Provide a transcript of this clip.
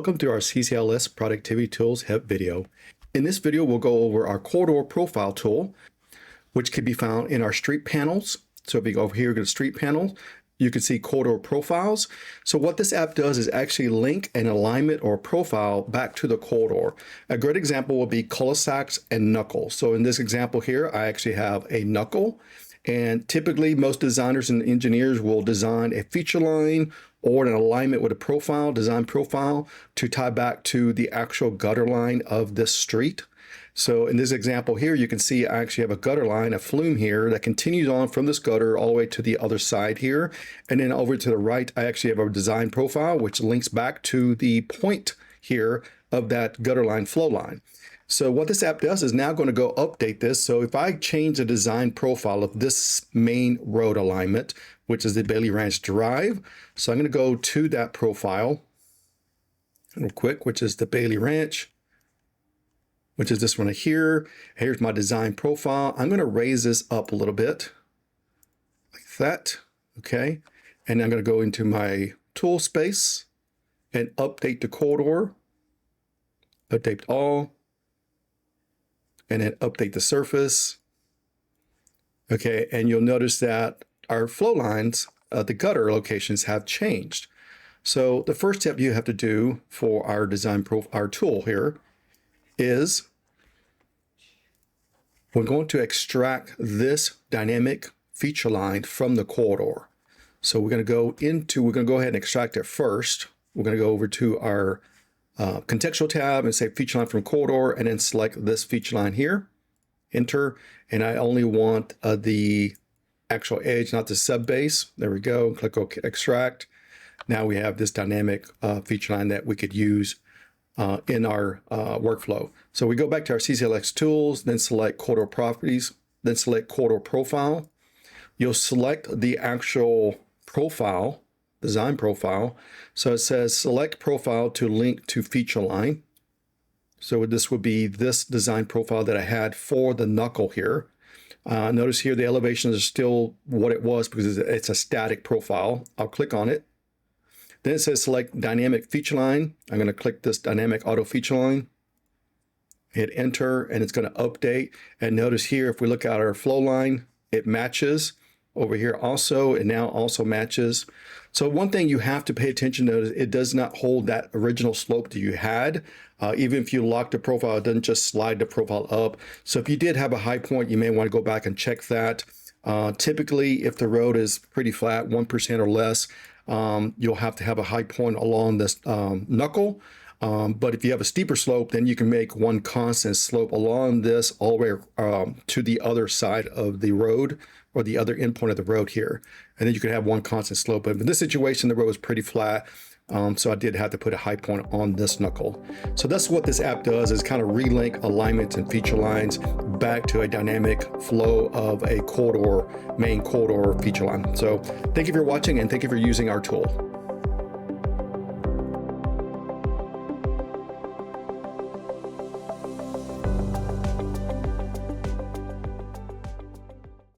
Welcome to our CCLS Productivity Tools Help video. In this video, we'll go over our corridor profile tool, which can be found in our street panels. So if you go over here, go to street panel, you can see corridor profiles. So what this app does is actually link an alignment or profile back to the corridor. A great example would be cul-de-sacs and knuckles. So in this example here, I actually have a knuckle. And typically most designers and engineers will design a feature line or an alignment with a profile, design profile, to tie back to the actual gutter line of this street. So in this example here, you can see I actually have a gutter line, a flume here that continues on from this gutter all the way to the other side here. And then over to the right, I actually have a design profile, which links back to the point here of that gutter line flow line. So what this app does is now going to go update this. So if I change the design profile of this main road alignment, which is the Bailey Ranch Drive. So I'm going to go to that profile real quick, which is the Bailey Ranch, which is this one here. Here's my design profile. I'm going to raise this up a little bit like that. Okay. And I'm going to go into my tool space and update the corridor, update all, and then update the surface. Okay, and you'll notice that our flow lines, the gutter locations have changed. So the first step you have to do for our our tool here is we're going to extract this dynamic feature line from the corridor. So we're going to go ahead and extract it first. We're going to go over to our contextual tab and say feature line from corridor, and then select this feature line here, enter, and I only want the actual edge, not the sub base. There we go, click OK, extract. Now we have this dynamic feature line that we could use in our workflow. So we go back to our CCLS tools, then select corridor properties, then select corridor profile. You'll select the actual profile, design profile. So it says select profile to link to feature line. So this would be this design profile that I had for the knuckle here. Notice here the elevations are still what it was because it's a static profile. I'll click on it. Then it says select dynamic feature line. I'm going to click this dynamic auto feature line, hit enter, and it's going to update. And notice here, if we look at our flow line, it matches. Over here also, it now also matches. So one thing you have to pay attention to is it does not hold that original slope that you had. Even if you lock the profile, it doesn't just slide the profile up. So if you did have a high point, you may want to go back and check that. Typically, if the road is pretty flat, 1% or less, you'll have to have a high point along this knuckle. But if you have a steeper slope, then you can make one constant slope along this all the way to the other side of the road or the other endpoint of the road here. And then you can have one constant slope. But in this situation, the road was pretty flat. So I did have to put a high point on this knuckle. So that's what this app does, is kind of relink alignments and feature lines back to a dynamic flow of a corridor, main corridor feature line. So thank you for watching and thank you for using our tool.